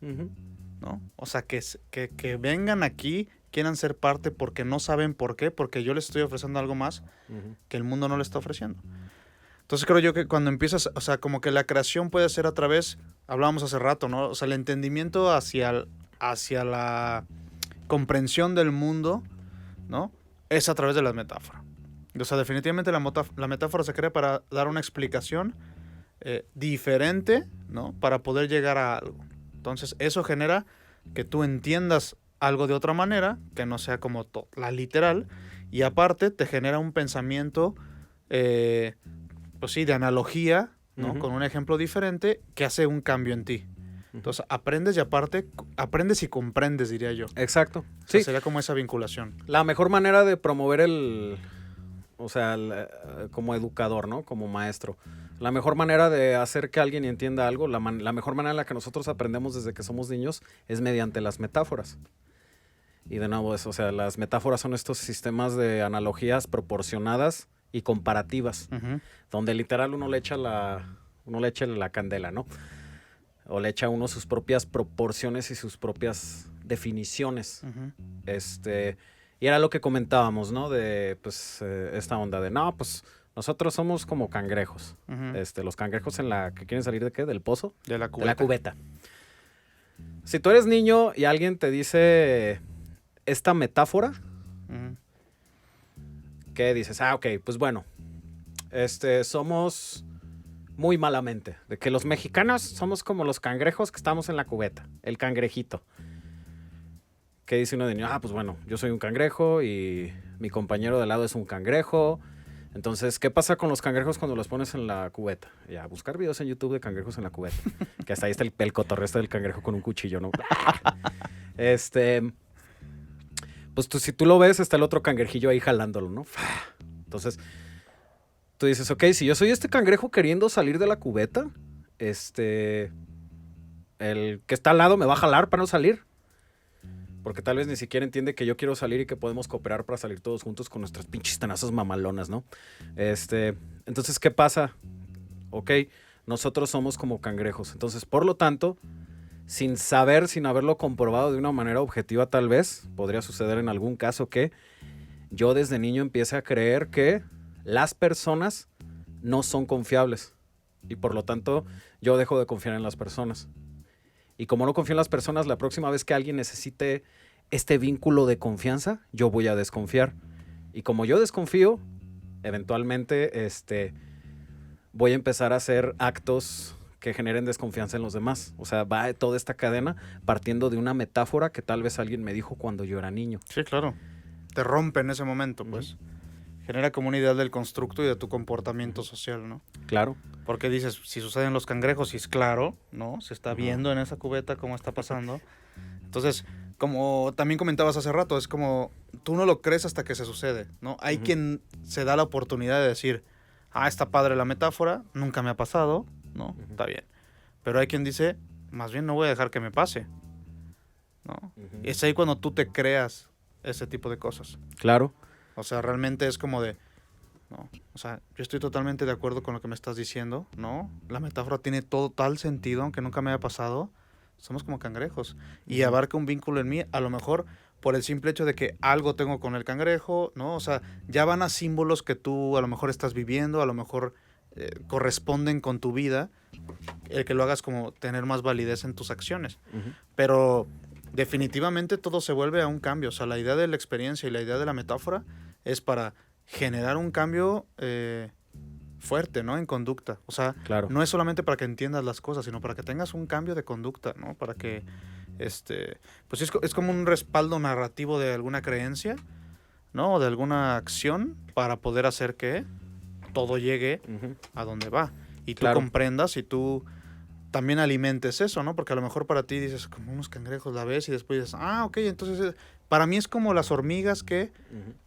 ¿no? O sea, que vengan aquí, quieran ser parte porque no saben por qué, porque yo les estoy ofreciendo algo más que el mundo no le está ofreciendo. Entonces creo yo que cuando empiezas, o sea, como que la creación puede ser a través, hablábamos hace rato, ¿no? O sea, el entendimiento hacia la comprensión del mundo, ¿no? Es a través de la metáfora. O sea, definitivamente la metáfora se crea para dar una explicación diferente, ¿no? Para poder llegar a algo. Entonces, eso genera que tú entiendas algo de otra manera, que no sea como la literal, y aparte te genera un pensamiento, pues sí, de analogía, ¿no? Con un ejemplo diferente que hace un cambio en ti. Entonces, aprendes y aparte, aprendes y comprendes, diría yo. Exacto. O sea, Sí. sería como esa vinculación. La mejor manera de promover como educador, ¿no? Como maestro. La mejor manera de hacer que alguien entienda algo, la mejor manera en la que nosotros aprendemos desde que somos niños es mediante las metáforas. Y de nuevo, las metáforas son estos sistemas de analogías proporcionadas y comparativas, donde literal uno le echa la candela, ¿no? O le echa uno sus propias proporciones y sus propias definiciones. Y era lo que comentábamos, ¿no? De, pues, esta onda de, no, pues, nosotros somos como cangrejos. Los cangrejos que quieren salir ¿de qué? ¿Del pozo? De la De la cubeta. Si tú eres niño y alguien te dice esta metáfora, ¿qué dices? Ok, pues bueno, somos muy malamente. De que los mexicanos somos como los cangrejos que estamos en la cubeta. El cangrejito. ¿Qué dice uno de niño? Pues bueno, yo soy un cangrejo y mi compañero de lado es un cangrejo. Entonces, ¿qué pasa con los cangrejos cuando los pones en la cubeta? Y a buscar videos en YouTube de cangrejos en la cubeta. Que hasta ahí está el cotorreo del cangrejo con un cuchillo, ¿no? Pues si tú lo ves, está el otro cangrejillo ahí jalándolo, ¿no? Entonces, tú dices, ok, si yo soy este cangrejo queriendo salir de la cubeta, el que está al lado me va a jalar para no salir. Porque tal vez ni siquiera entiende que yo quiero salir y que podemos cooperar para salir todos juntos con nuestras pinches tenazas mamalonas, ¿no? Entonces, ¿qué pasa? Ok, nosotros somos como cangrejos. Entonces, por lo tanto, sin haberlo comprobado de una manera objetiva tal vez, podría suceder en algún caso que yo desde niño empiece a creer que las personas no son confiables. Y por lo tanto, yo dejo de confiar en las personas. Y como no confío en las personas, la próxima vez que alguien necesite este vínculo de confianza, yo voy a desconfiar. Y como yo desconfío, eventualmente voy a empezar a hacer actos que generen desconfianza en los demás. O sea, va toda esta cadena partiendo de una metáfora que tal vez alguien me dijo cuando yo era niño. Sí, claro. Te rompe en ese momento, pues. Genera como una idea del constructo y de tu comportamiento social, ¿no? Claro. Porque dices, si suceden los cangrejos, y es claro, ¿no? Se está viendo en esa cubeta cómo está pasando. Entonces, como también comentabas hace rato, es como, tú no lo crees hasta que se sucede, ¿no? Hay quien se da la oportunidad de decir, está padre la metáfora, nunca me ha pasado, ¿no? Está bien. Pero hay quien dice, más bien no voy a dejar que me pase, ¿no? Es ahí cuando tú te creas ese tipo de cosas. Claro. O sea, realmente es como de, no, o sea, yo estoy totalmente de acuerdo con lo que me estás diciendo, ¿no? La metáfora tiene total sentido, aunque nunca me haya pasado. Somos como cangrejos. Y abarca un vínculo en mí, a lo mejor por el simple hecho de que algo tengo con el cangrejo, ¿no? O sea, ya van a símbolos que tú a lo mejor estás viviendo, a lo mejor corresponden con tu vida, el que lo hagas como tener más validez en tus acciones. Pero definitivamente todo se vuelve a un cambio. O sea, la idea de la experiencia y la idea de la metáfora es para generar un cambio fuerte, ¿no? En conducta. O sea, claro. No es solamente para que entiendas las cosas, sino para que tengas un cambio de conducta, ¿no? Para que, pues es como un respaldo narrativo de alguna creencia, ¿no? O de alguna acción para poder hacer que todo llegue a donde va. Y tú comprendas y tú también alimentes eso, ¿no? Porque a lo mejor para ti dices, como unos cangrejos la ves y después dices, ok, entonces para mí es como las hormigas que...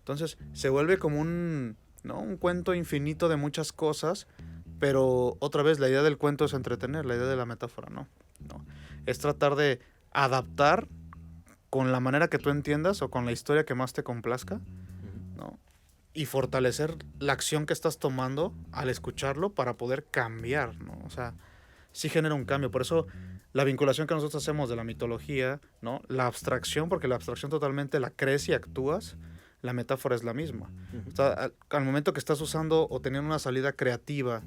Entonces se vuelve como un cuento infinito de muchas cosas, pero otra vez la idea del cuento es entretener, la idea de la metáfora, ¿no? Es tratar de adaptar con la manera que tú entiendas o con la historia que más te complazca, ¿no? Y fortalecer la acción que estás tomando al escucharlo para poder cambiar, ¿no? O sea, sí genera un cambio. Por eso la vinculación que nosotros hacemos de la mitología, ¿no? La abstracción, porque la abstracción totalmente la crees y actúas, la metáfora es la misma. O sea, al momento que estás usando o teniendo una salida creativa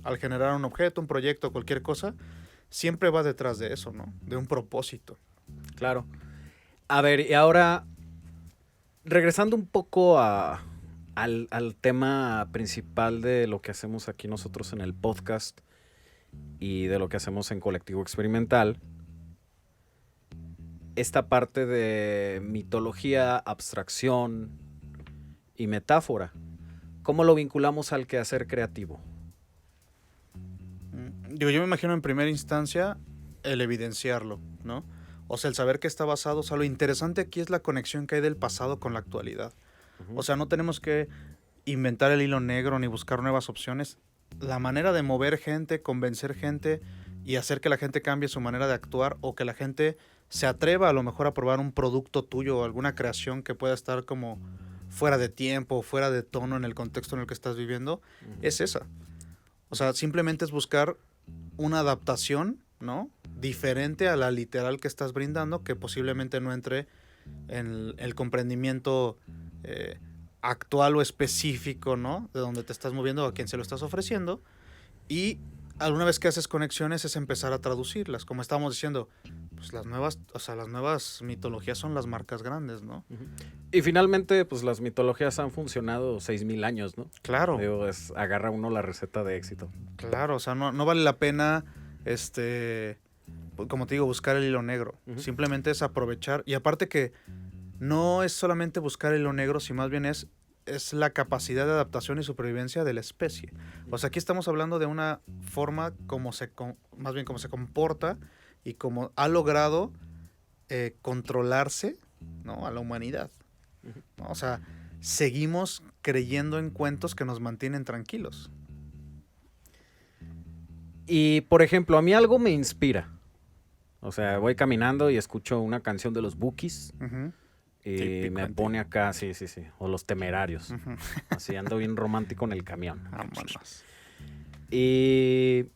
al generar un objeto, un proyecto, cualquier cosa, siempre va detrás de eso, ¿no? De un propósito. Claro. A ver, y ahora, regresando un poco al tema principal de lo que hacemos aquí nosotros en el podcast y de lo que hacemos en Colectivo Experimental, esta parte de mitología, abstracción y metáfora, ¿cómo lo vinculamos al quehacer creativo? Yo me imagino en primera instancia el evidenciarlo, ¿no? O sea, el saber que está basado, o sea, lo interesante aquí es la conexión que hay del pasado con la actualidad. O sea, no tenemos que inventar el hilo negro ni buscar nuevas opciones. La manera de mover gente, convencer gente y hacer que la gente cambie su manera de actuar o que la gente se atreva a lo mejor a probar un producto tuyo o alguna creación que pueda estar como fuera de tiempo, fuera de tono en el contexto en el que estás viviendo, es esa. O sea, simplemente es buscar una adaptación, ¿no? Diferente a la literal que estás brindando, que posiblemente no entre en el comprendimiento actual o específico, ¿no? De donde te estás moviendo, a quien se lo estás ofreciendo. Y alguna vez que haces conexiones es empezar a traducirlas. Como estábamos diciendo, pues las nuevas mitologías son las marcas grandes, ¿no? Y finalmente, pues las mitologías han funcionado 6,000 años, ¿no? Claro. Digo, agarra uno la receta de éxito. Claro, o sea, no vale la pena como te digo, buscar el hilo negro. Ujú. Simplemente es aprovechar. Y aparte que no es solamente buscar el hilo negro, sino más bien es la capacidad de adaptación y supervivencia de la especie. O sea, aquí estamos hablando de una forma más bien como se comporta y como ha logrado controlarse, ¿no?, a la humanidad, ¿no? O sea, seguimos creyendo en cuentos que nos mantienen tranquilos. Y, por ejemplo, a mí algo me inspira. O sea, voy caminando y escucho una canción de los Bukis Ujú, y Típico me en ti. pone acá, sí. O los Temerarios. ujú. Así ando bien romántico en el camión. Vámonos. Y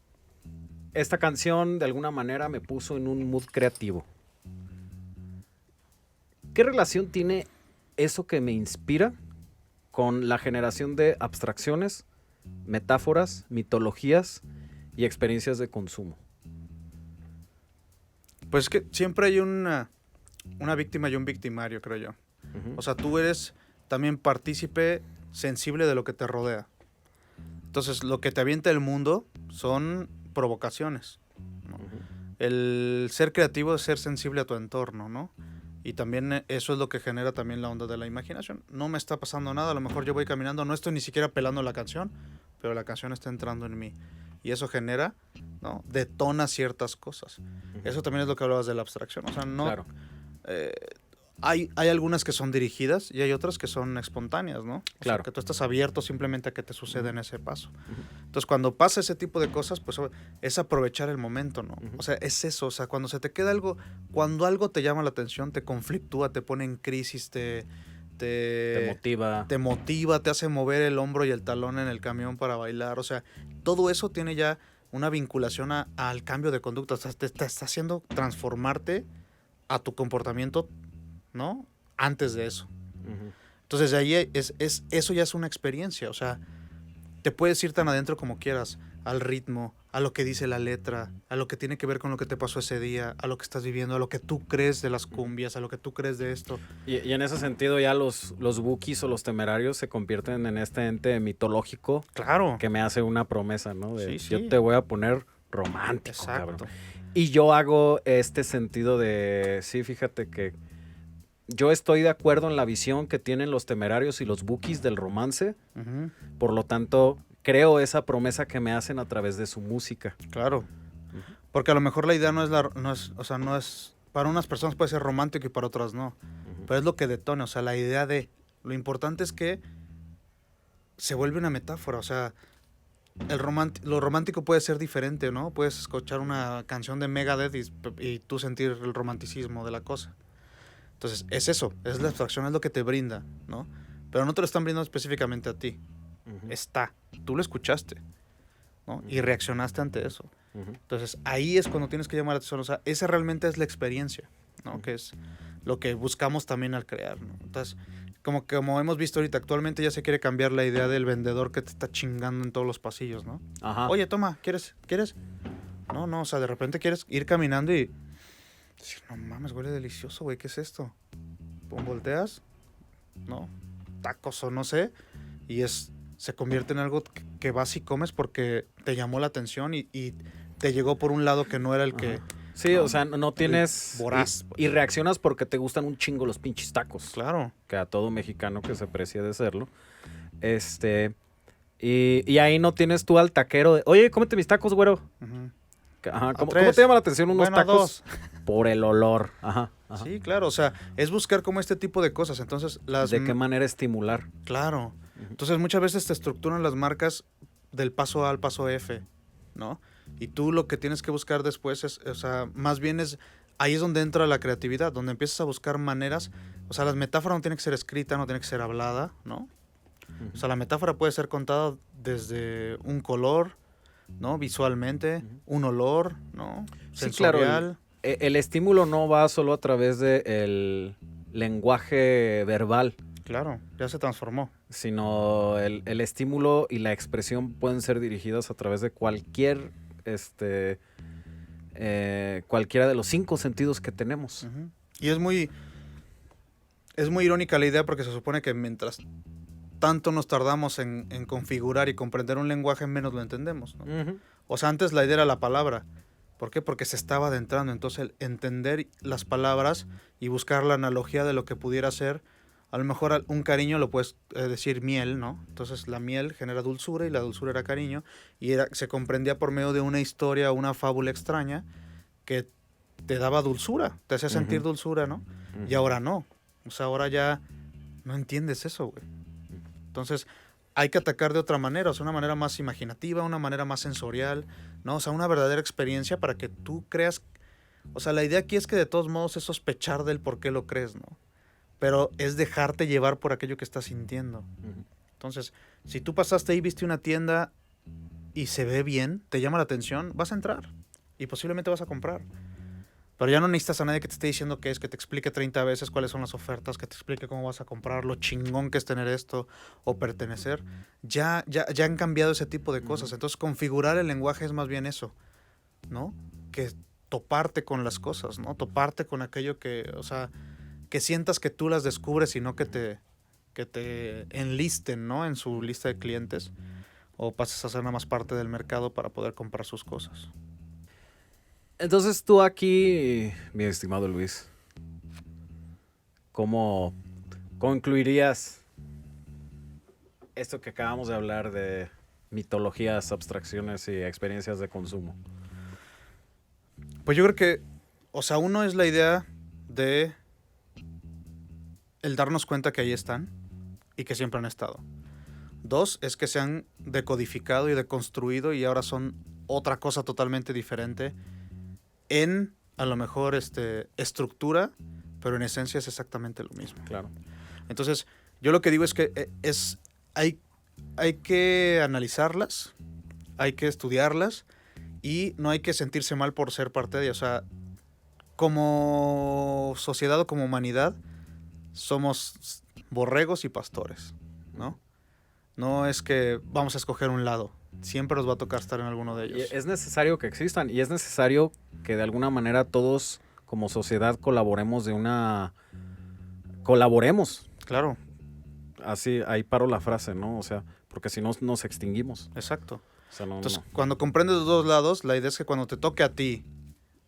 esta canción de alguna manera me puso en un mood creativo. ¿Qué relación tiene eso que me inspira con la generación de abstracciones, metáforas, mitologías y experiencias de consumo? Pues es que siempre hay una víctima y un victimario, creo yo. Ujú. O sea, tú eres también partícipe sensible de lo que te rodea. Entonces, lo que te avienta el mundo son provocaciones, ¿no? Ujú. El ser creativo es ser sensible a tu entorno, ¿no? Y también eso es lo que genera también la onda de la imaginación. No me está pasando nada, a lo mejor yo voy caminando, no estoy ni siquiera pelando la canción, pero la canción está entrando en mí. Y eso genera, ¿no?, detona ciertas cosas. Eso también es lo que hablabas de la abstracción. O sea, no... Claro. Hay algunas que son dirigidas y hay otras que son espontáneas, ¿no? O Claro. sea, que tú estás abierto simplemente a que te suceda en ese paso. Entonces, cuando pasa ese tipo de cosas, pues es aprovechar el momento, ¿no? Ujú. O sea, es eso. O sea, cuando se te queda algo, cuando algo te llama la atención, te conflictúa, te pone en crisis, Te te motiva. te hace mover el hombro y el talón en el camión para bailar. O sea, todo eso tiene ya una vinculación al cambio de conducta. O sea, te está haciendo transformarte a tu comportamiento, ¿no?, antes de eso. Ujú. Entonces, de ahí eso ya es una experiencia. O sea, te puedes ir tan adentro como quieras, al ritmo, a lo que dice la letra, a lo que tiene que ver con lo que te pasó ese día, a lo que estás viviendo, a lo que tú crees de las cumbias, a lo que tú crees de esto. Y en ese sentido ya los Bukis o los Temerarios se convierten en este ente mitológico Claro. que me hace una promesa, ¿no? De, Sí. yo te voy a poner romántico, Exacto. cabrón. Y yo hago este sentido de, sí, fíjate que yo estoy de acuerdo en la visión que tienen los Temerarios y los Bukis del romance, Ujú, por lo tanto, creo esa promesa que me hacen a través de su música. claro. Porque a lo mejor la idea no es, para unas personas puede ser romántico y para otras no. Pero es lo que detona, o sea, la idea de, lo importante es que se vuelve una metáfora, o sea, lo romántico puede ser diferente, ¿no? Puedes escuchar una canción de Megadeth y tú sentir el romanticismo de la cosa. Entonces, es eso, es la abstracción, es lo que te brinda, ¿no? Pero no te lo están brindando específicamente a ti, Ujú. tú lo escuchaste, ¿no? Y reaccionaste ante eso. Ujú. Entonces, ahí es cuando tienes que llamar la atención, o sea, esa realmente es la experiencia, ¿no? Ujú. Que es lo que buscamos también al crear, ¿no? Entonces, como hemos visto ahorita, actualmente ya se quiere cambiar la idea del vendedor que te está chingando en todos los pasillos, ¿no? Ajá. Oye, toma, ¿quieres? No, o sea, de repente quieres ir caminando y decir, no mames, huele delicioso, güey, ¿qué es esto? Pum, volteas, ¿no? Tacos o no sé, y se convierte en algo que vas y comes porque te llamó la atención y te llegó por un lado que no era el que... Ajá. Sí, no, o sea, no tienes... voraz, Y reaccionas porque te gustan un chingo los pinches tacos. Claro. Que a todo mexicano que se precie de serlo. Y ahí no tienes tú al taquero de, oye, cómete mis tacos, güero. Ujú. Ajá, ¿cómo tres. te llama la atención unos Bueno, tacos? 2. Por el olor. Ajá. Sí, claro, o sea, es buscar como este tipo de cosas. Entonces, ¿De qué manera estimular? Claro. Entonces, muchas veces te estructuran las marcas del paso A al paso F, ¿no? Y tú lo que tienes que buscar después o sea, más bien ahí es donde entra la creatividad, donde empiezas a buscar maneras, o sea, las metáforas no tienen que ser escrita, no tienen que ser hablada, ¿no? O sea, la metáfora puede ser contada desde un color, ¿no? Visualmente, un olor, ¿no? Sí, claro. Sensorial. El estímulo no va solo a través del lenguaje verbal, Claro, ya se transformó. sino el estímulo y la expresión pueden ser dirigidas a través de cualquiera de los 5 sentidos que tenemos. Ujú. Y es muy irónica la idea porque se supone que mientras tanto nos tardamos en configurar y comprender un lenguaje, menos lo entendemos, ¿no? Ujú. O sea, antes la idea era la palabra, ¿Por qué? Porque se estaba adentrando. Entonces, el entender las palabras y buscar la analogía de lo que pudiera ser, a lo mejor un cariño lo puedes decir miel, ¿no? Entonces, la miel genera dulzura y la dulzura era cariño y se comprendía por medio de una historia, una fábula extraña que te daba dulzura, te hacía sentir dulzura, ¿no? Y ahora no. O sea, ahora ya no entiendes eso, güey. Entonces, hay que atacar de otra manera, o sea, una manera más imaginativa, una manera más sensorial, ¿no? O sea, una verdadera experiencia para que tú creas. O sea, la idea aquí es que de todos modos es sospechar del por qué lo crees, ¿no? Pero es dejarte llevar por aquello que estás sintiendo. Entonces, si tú pasaste ahí, viste una tienda y se ve bien, te llama la atención, vas a entrar y posiblemente vas a comprar. Pero ya no necesitas a nadie que te esté diciendo qué es, que te explique 30 veces cuáles son las ofertas, que te explique cómo vas a comprar, lo chingón que es tener esto o pertenecer. Ya han cambiado ese tipo de cosas. Entonces, configurar el lenguaje es más bien eso, ¿no? Que toparte con las cosas, ¿no? Toparte con aquello que, o sea, que sientas que tú las descubres y no que te enlisten, ¿no? En su lista de clientes o pases a ser nada más parte del mercado para poder comprar sus cosas. Entonces tú aquí, mi estimado Luis, ¿cómo concluirías esto que acabamos de hablar de mitologías, abstracciones y experiencias de consumo? Pues yo creo que, o sea, uno es la idea de el darnos cuenta que ahí están y que siempre han estado. Dos, es que se han decodificado y deconstruido y ahora son otra cosa totalmente diferente en, a lo mejor, estructura, pero en esencia es exactamente lo mismo. Claro. Entonces, yo lo que digo es que hay que analizarlas, hay que estudiarlas y no hay que sentirse mal por ser parte de ellas. O sea, como sociedad o como humanidad, somos borregos y pastores, ¿no? No es que vamos a escoger un lado. Siempre nos va a tocar estar en alguno de ellos. Y es necesario que existan y es necesario que de alguna manera todos como sociedad colaboremos colaboremos. Claro. Así, ahí paro la frase, ¿no? O sea, porque si no nos extinguimos. Exacto. O sea, no, Entonces, no. cuando comprendes los dos lados, la idea es que cuando te toque a ti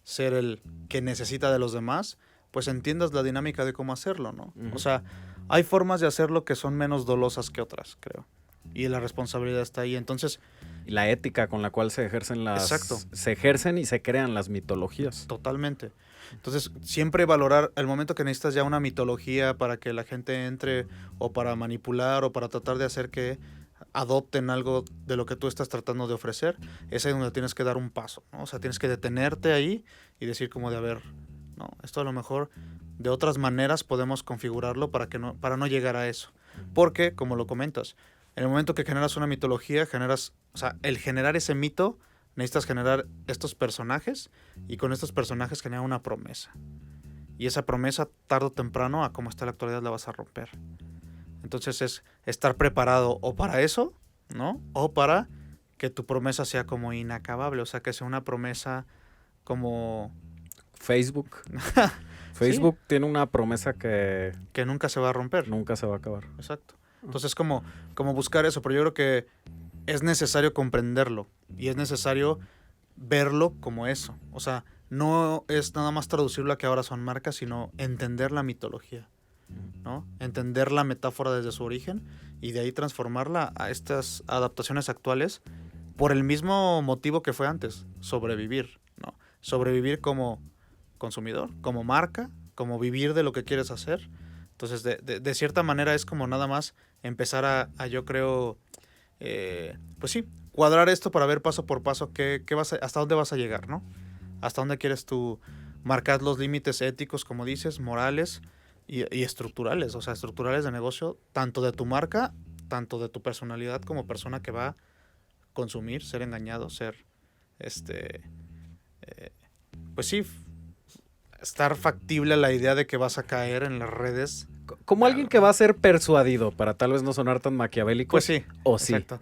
ser el que necesita de los demás, pues entiendas la dinámica de cómo hacerlo, ¿no? Ujú. O sea, hay formas de hacerlo que son menos dolosas que otras, creo. Y la responsabilidad está ahí. Entonces, Y la ética con la cual se ejercen Exacto. se ejercen y se crean las mitologías. totalmente. Entonces, siempre valorar el momento que necesitas ya una mitología para que la gente entre o para manipular o para tratar de hacer que adopten algo de lo que tú estás tratando de ofrecer, es ahí donde tienes que dar un paso, ¿no? O sea, tienes que detenerte ahí y decir como de, a ver, no, esto a lo mejor de otras maneras podemos configurarlo para no llegar a eso. Porque, como lo comentas, en el momento que generas una mitología, o sea, el generar ese mito, necesitas generar estos personajes y con estos personajes generar una promesa. Y esa promesa, tarde o temprano, a como está la actualidad, la vas a romper. Entonces es estar preparado o para eso, ¿no? O para que tu promesa sea como inacabable, o sea, que sea una promesa como Facebook. Facebook tiene una promesa que que nunca se va a romper. nunca se va a acabar. Exacto. Entonces como buscar eso, pero yo creo que es necesario comprenderlo y es necesario verlo como eso. O sea, no es nada más traducirlo a que ahora son marcas, sino entender la mitología, ¿no? Entender la metáfora desde su origen y de ahí transformarla a estas adaptaciones actuales por el mismo motivo que fue antes, sobrevivir, ¿no? Sobrevivir como consumidor, como marca, como vivir de lo que quieres hacer. Entonces, de cierta manera es como nada más empezar a yo creo, pues sí, cuadrar esto para ver paso por paso hasta dónde vas a llegar, ¿no? Hasta dónde quieres tú marcar los límites éticos, como dices, morales y estructurales, o sea, estructurales de negocio, tanto de tu marca, tanto de tu personalidad como persona que va a consumir, ser engañado, ser, pues sí, estar factible a la idea de que vas a caer en las redes. Como alguien que va a ser persuadido, para tal vez no sonar tan maquiavélico. Pues sí. O sí. Exacto.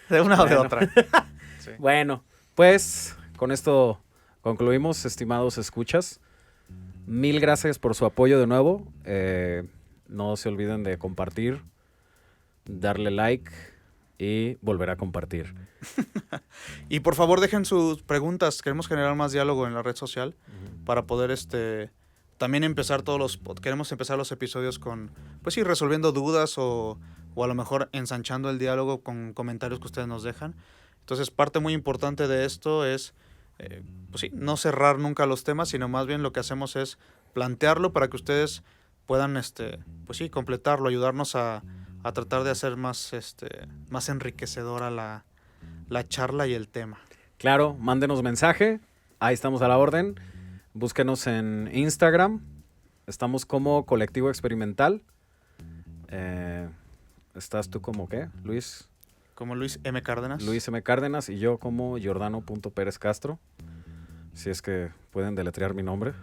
De una o de otra. Sí. Bueno, pues con esto concluimos, estimados escuchas. Mil gracias por su apoyo de nuevo. No se olviden de compartir, darle like y volver a compartir. Y por favor dejen sus preguntas. Queremos generar más diálogo en la red social para poder también empezar queremos empezar los episodios con, pues sí, resolviendo dudas o a lo mejor ensanchando el diálogo con comentarios que ustedes nos dejan. Entonces, parte muy importante de esto es, pues sí, no cerrar nunca los temas, sino más bien lo que hacemos es plantearlo para que ustedes puedan, pues sí, completarlo, ayudarnos a tratar de hacer más enriquecedora la charla y el tema. Claro, mándenos mensaje, ahí estamos a la orden. Búsquenos en Instagram, estamos como Colectivo Experimental. ¿Estás tú como qué, Luis? Como Luis M. Cárdenas. Luis M. Cárdenas y yo como Giordano.Pérez Castro. Si es que pueden deletrear mi nombre.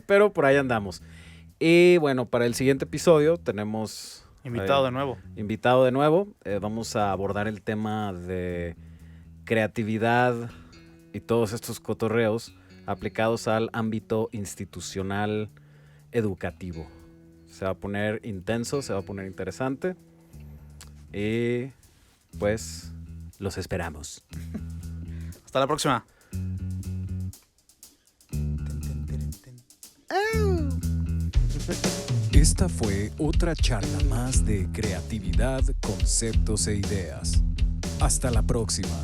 Pero por ahí andamos. Y bueno, para el siguiente episodio tenemos... Invitado de nuevo. Invitado de nuevo. Vamos a abordar el tema de creatividad y todos estos cotorreos aplicados al ámbito institucional educativo. Se va a poner intenso, se va a poner interesante. Y pues los esperamos. Hasta la próxima. Esta fue otra charla más de creatividad, conceptos e ideas. Hasta la próxima.